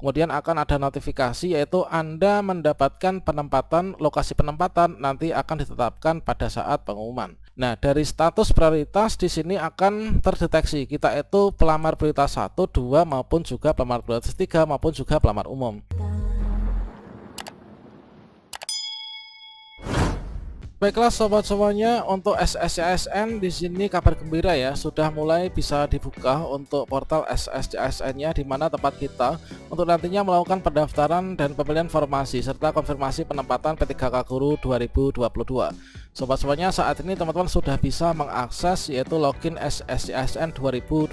kemudian akan ada notifikasi yaitu Anda mendapatkan penempatan, lokasi penempatan nanti akan ditetapkan pada saat pengumuman. Nah, dari status prioritas di sini akan terdeteksi kita itu pelamar prioritas 1, 2 maupun juga pelamar prioritas 3 maupun juga pelamar umum. Baiklah sobat semuanya, untuk SSCASN di sini kabar gembira ya, sudah mulai bisa dibuka untuk portal SSCASN-nya, di mana tempat kita untuk nantinya melakukan pendaftaran dan pemilihan formasi serta konfirmasi penempatan P3K Guru 2022. Sobat semuanya, saat ini teman-teman sudah bisa mengakses yaitu login SSCASN 2022.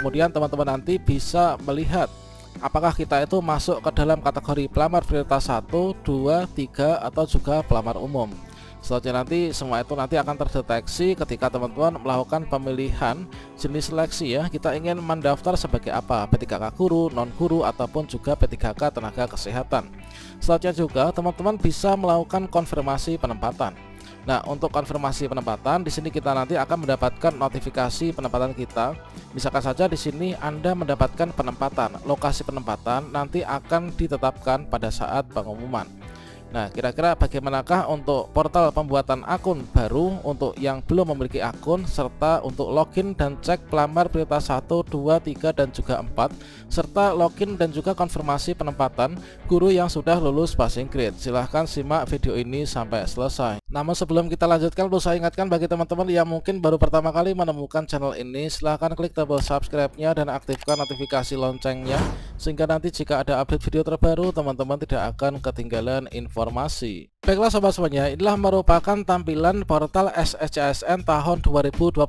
Kemudian teman-teman nanti bisa melihat apakah kita itu masuk ke dalam kategori pelamar prioritas 1, 2, 3 atau juga pelamar umum. Selanjutnya nanti semua itu nanti akan terdeteksi ketika teman-teman melakukan pemilihan jenis seleksi ya. Kita ingin mendaftar sebagai apa? P3K Guru, non guru ataupun juga P3K tenaga kesehatan. Selanjutnya juga teman-teman bisa melakukan konfirmasi penempatan. Nah, untuk konfirmasi penempatan di sini kita nanti akan mendapatkan notifikasi penempatan kita. Misalkan saja di sini Anda mendapatkan penempatan, lokasi penempatan nanti akan ditetapkan pada saat pengumuman. Nah, kira-kira bagaimanakah untuk portal pembuatan akun baru untuk yang belum memiliki akun, serta untuk login dan cek pelamar prioritas 1, 2, 3 dan juga 4, serta login dan juga konfirmasi penempatan guru yang sudah lulus passing grade. Silahkan simak video ini sampai selesai. Namun sebelum kita lanjutkan, perlu saya ingatkan bagi teman-teman yang mungkin baru pertama kali menemukan channel ini, silahkan klik tombol subscribe-nya dan aktifkan notifikasi loncengnya, sehingga nanti jika ada update video terbaru teman-teman tidak akan ketinggalan informasi. Baiklah sobat semuanya, inilah merupakan tampilan portal SSCASN tahun 2022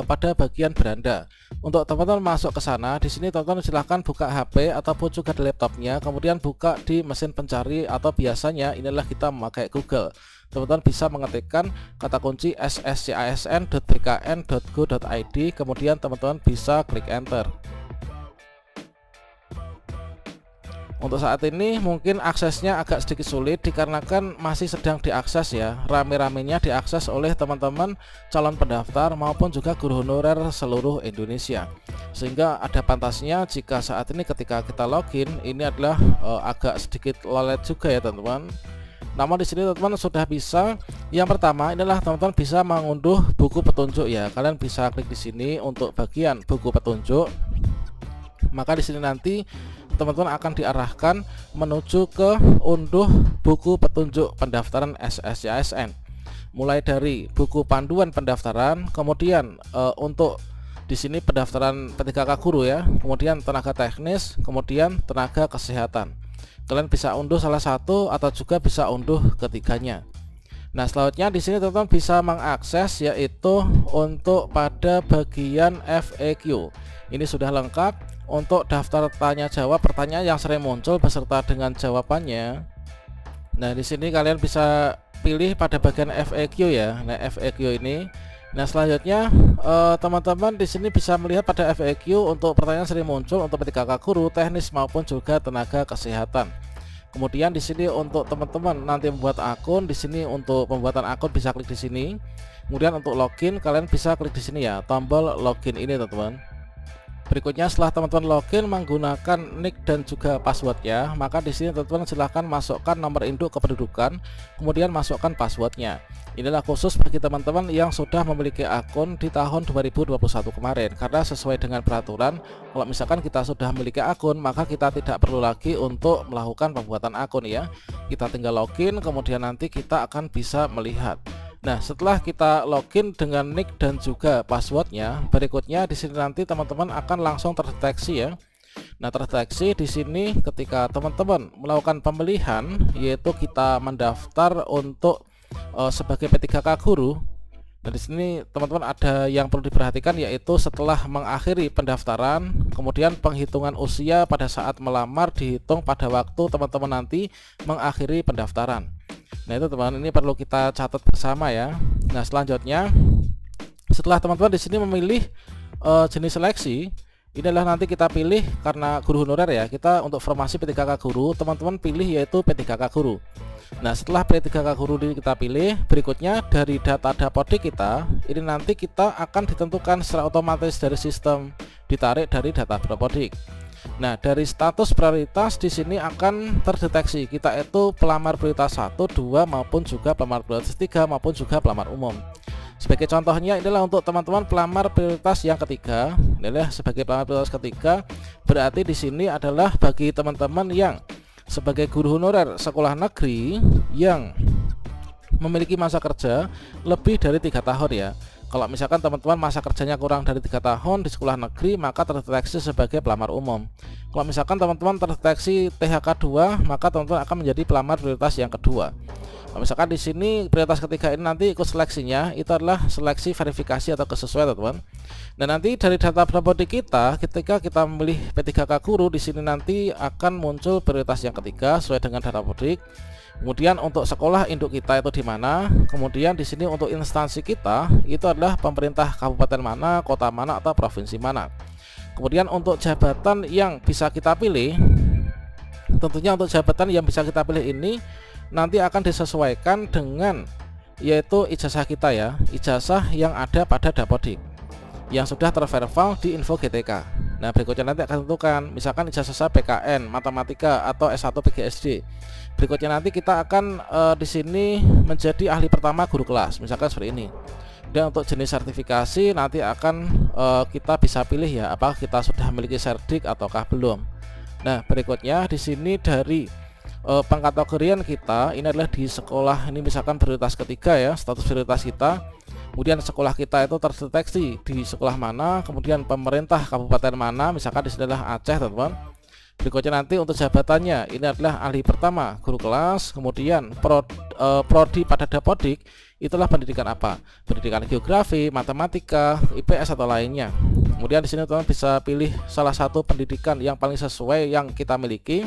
pada bagian beranda. Untuk teman-teman masuk ke sana, di sini teman-teman silahkan buka HP ataupun juga di laptopnya, kemudian buka di mesin pencari atau biasanya inilah kita memakai Google. Teman-teman bisa mengetikkan kata kunci sscasn.bkn.go.id, kemudian teman-teman bisa klik enter. Untuk saat ini mungkin aksesnya agak sedikit sulit dikarenakan masih sedang diakses ya, rame-ramenya diakses oleh teman-teman calon pendaftar maupun juga guru honorer seluruh Indonesia. Sehingga ada pantasnya jika saat ini ketika kita login ini adalah agak sedikit lolet juga ya teman-teman. Namun di sini teman-teman sudah bisa. Yang pertama inilah teman-teman bisa mengunduh buku petunjuk ya. Kalian bisa klik di sini untuk bagian buku petunjuk. Maka di sini nanti teman-teman akan diarahkan menuju ke unduh buku petunjuk pendaftaran SSCASN. Mulai dari buku panduan pendaftaran, kemudian untuk di sini pendaftaran P3K Guru ya, kemudian tenaga teknis, kemudian tenaga kesehatan. Kalian bisa unduh salah satu atau juga bisa unduh ketiganya. Nah, selanjutnya di sini teman-teman bisa mengakses yaitu untuk pada bagian FAQ. Ini sudah lengkap untuk daftar tanya jawab pertanyaan yang sering muncul beserta dengan jawabannya. Nah, di sini kalian bisa pilih pada bagian FAQ ya. Nah, FAQ ini. Nah, selanjutnya teman-teman di sini bisa melihat pada FAQ untuk pertanyaan sering muncul untuk P3K Guru, teknis maupun juga tenaga kesehatan. Kemudian di sini untuk teman-teman nanti membuat akun, di sini untuk pembuatan akun bisa klik di sini. Kemudian untuk login kalian bisa klik di sini ya, tombol login ini teman-teman. Berikutnya setelah teman-teman login menggunakan nick dan juga passwordnya, maka di sini teman-teman silahkan masukkan nomor induk kependudukan, kemudian masukkan passwordnya. Inilah khusus bagi teman-teman yang sudah memiliki akun di tahun 2021 kemarin, karena sesuai dengan peraturan kalau misalkan kita sudah memiliki akun maka kita tidak perlu lagi untuk melakukan pembuatan akun ya. Kita tinggal login, kemudian nanti kita akan bisa melihat. Nah, setelah kita login dengan nick dan juga passwordnya, berikutnya di sini nanti teman-teman akan langsung terdeteksi ya. Nah, terdeteksi di sini ketika teman-teman melakukan pemilihan, yaitu kita mendaftar untuk sebagai P3K Guru. Dan di sini teman-teman ada yang perlu diperhatikan yaitu setelah mengakhiri pendaftaran, kemudian penghitungan usia pada saat melamar dihitung pada waktu teman-teman nanti mengakhiri pendaftaran. Nah, itu teman-teman ini perlu kita catat bersama ya. Nah, selanjutnya setelah teman-teman di sini memilih jenis seleksi, ini adalah nanti kita pilih karena guru honorer ya. Kita untuk formasi P3K Guru, teman-teman pilih yaitu P3K Guru. Nah, setelah P3K Guru ini kita pilih, berikutnya dari data dapodik kita, ini nanti kita akan ditentukan secara otomatis dari sistem, ditarik dari data dapodik. Nah, dari status prioritas di sini akan terdeteksi kita itu pelamar prioritas 1, 2 maupun juga pelamar prioritas 3 maupun juga pelamar umum. Sebagai contohnya inilah untuk teman-teman pelamar prioritas yang ketiga. Inilah sebagai pelamar prioritas ketiga, berarti di sini adalah bagi teman-teman yang sebagai guru honorer sekolah negeri yang memiliki masa kerja lebih dari 3 tahun ya. Kalau misalkan teman-teman masa kerjanya kurang dari 3 tahun di sekolah negeri, maka terdeteksi sebagai pelamar umum. Kalau misalkan teman-teman terdeteksi THK 2, maka teman-teman akan menjadi pelamar prioritas yang kedua. Kalau misalkan di sini prioritas ketiga ini nanti ikut seleksinya, itu adalah seleksi verifikasi atau kesesuaian, teman-teman. Dan nanti dari data dapodik kita, ketika kita memilih P3K guru, di sini nanti akan muncul prioritas yang ketiga sesuai dengan data dapodik. Kemudian untuk sekolah induk kita itu di mana, kemudian di sini untuk instansi kita itu adalah pemerintah kabupaten mana, kota mana, atau provinsi mana. Kemudian untuk jabatan yang bisa kita pilih, tentunya untuk jabatan yang bisa kita pilih ini nanti akan disesuaikan dengan yaitu ijazah kita ya, ijazah yang ada pada dapodik yang sudah terverify di info GTK. Nah, berikutnya nanti akan tentukan misalkan ijazah saya PKN matematika atau S1 PGSD. Berikutnya nanti kita akan di sini menjadi ahli pertama guru kelas, misalkan seperti ini. Dan untuk jenis sertifikasi nanti akan kita bisa pilih ya, apakah kita sudah memiliki serdik ataukah belum. Nah, berikutnya di sini dari pengkategorian kita ini adalah di sekolah ini misalkan prioritas ketiga ya, status prioritas kita. Kemudian sekolah kita itu terdeteksi di sekolah mana, kemudian pemerintah kabupaten mana, misalkan di sini adalah Aceh, teman-teman. Berikutnya nanti untuk jabatannya ini adalah ahli pertama guru kelas, kemudian prodi pada dapodik itulah pendidikan apa? Pendidikan geografi, matematika, IPS atau lainnya. Kemudian di sini teman bisa pilih salah satu pendidikan yang paling sesuai yang kita miliki.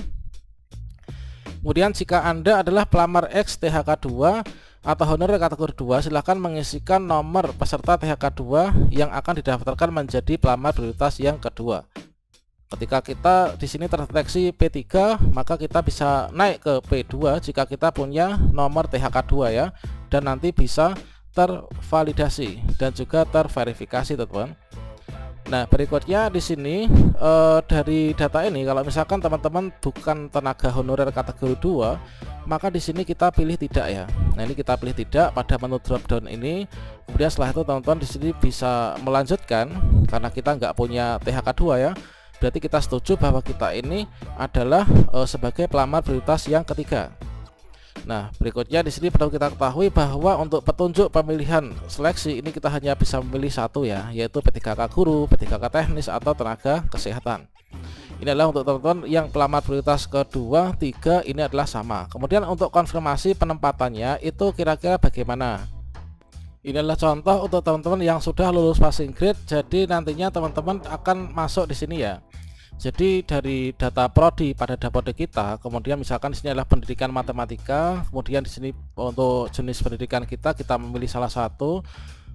Kemudian jika Anda adalah pelamar X THK 2 atau honorer kategori 2, silahkan mengisikan nomor peserta THK 2 yang akan didaftarkan menjadi pelamar prioritas yang kedua. Ketika kita di sini terdeteksi P3, maka kita bisa naik ke P2 jika kita punya nomor THK 2 ya, dan nanti bisa tervalidasi dan juga terverifikasi, teman-teman. Nah, berikutnya di sini dari data ini kalau misalkan teman-teman bukan tenaga honorer kategori 2, maka di sini kita pilih tidak ya. Nah, ini kita pilih tidak pada menu drop down ini. Kemudian setelah itu teman-teman di sini bisa melanjutkan karena kita nggak punya THK 2 ya. Berarti kita setuju bahwa kita ini adalah sebagai pelamar prioritas yang ketiga. Nah, berikutnya di sini perlu kita ketahui bahwa untuk petunjuk pemilihan seleksi ini kita hanya bisa memilih satu ya, yaitu P3K guru, P3K teknis atau tenaga kesehatan. Ini adalah untuk teman-teman yang pelamar prioritas kedua, 3 ini adalah sama. Kemudian untuk konfirmasi penempatannya itu kira-kira bagaimana? Ini adalah contoh untuk teman-teman yang sudah lulus passing grade. Jadi nantinya teman-teman akan masuk di sini ya. Jadi dari data prodi pada dapodik kita, kemudian misalkan di sini adalah pendidikan matematika, kemudian di sini untuk jenis pendidikan kita memilih salah satu.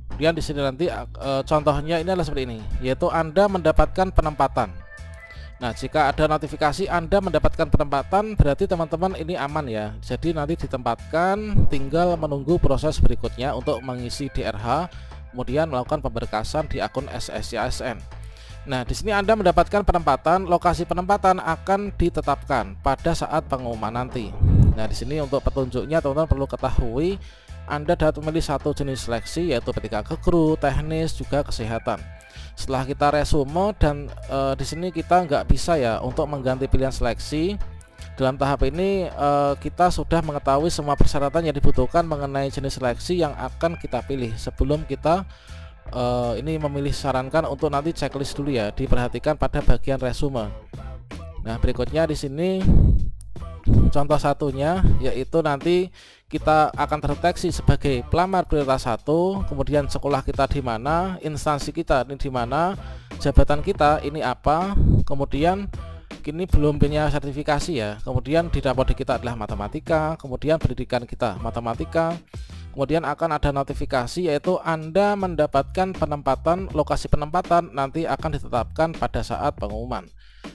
Kemudian di sini nanti contohnya ini adalah seperti ini, yaitu Anda mendapatkan penempatan. Nah, jika ada notifikasi Anda mendapatkan penempatan, berarti teman-teman ini aman ya. Jadi nanti ditempatkan, tinggal menunggu proses berikutnya untuk mengisi DRH, kemudian melakukan pemberkasan di akun SSCASN. Nah, di sini Anda mendapatkan penempatan, lokasi penempatan akan ditetapkan pada saat pengumuman nanti. Nah, di sini untuk petunjuknya teman-teman perlu ketahui Anda dapat memilih satu jenis seleksi yaitu P3K guru, teknis, juga kesehatan. Setelah kita resume dan di sini kita nggak bisa ya untuk mengganti pilihan seleksi. Dalam tahap ini kita sudah mengetahui semua persyaratan yang dibutuhkan mengenai jenis seleksi yang akan kita pilih sebelum kita ini memilih. Sarankan untuk nanti checklist dulu ya, diperhatikan pada bagian resume. Nah, berikutnya di sini contoh satunya yaitu nanti kita akan terdeteksi sebagai pelamar prioritas 1, kemudian sekolah kita di mana, instansi kita ini di mana, jabatan kita ini apa, kemudian kini belum punya sertifikasi ya, kemudian di dapodik kita adalah matematika, kemudian pendidikan kita matematika, kemudian akan ada notifikasi yaitu Anda mendapatkan penempatan, lokasi penempatan nanti akan ditetapkan pada saat pengumuman.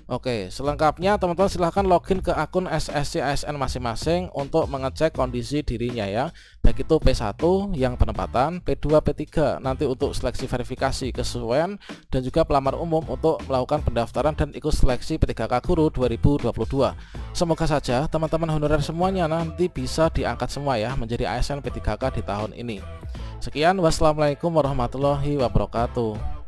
Oke, selengkapnya teman-teman silahkan login ke akun SSC ASN masing-masing untuk mengecek kondisi dirinya ya, baik itu P1 yang penempatan, P2, P3 nanti untuk seleksi verifikasi kesesuaian, dan juga pelamar umum untuk melakukan pendaftaran dan ikut seleksi P3K Guru 2022. Semoga saja teman-teman honorer semuanya nanti bisa diangkat semua ya menjadi ASN P3K di tahun ini. Sekian, wassalamualaikum warahmatullahi wabarakatuh.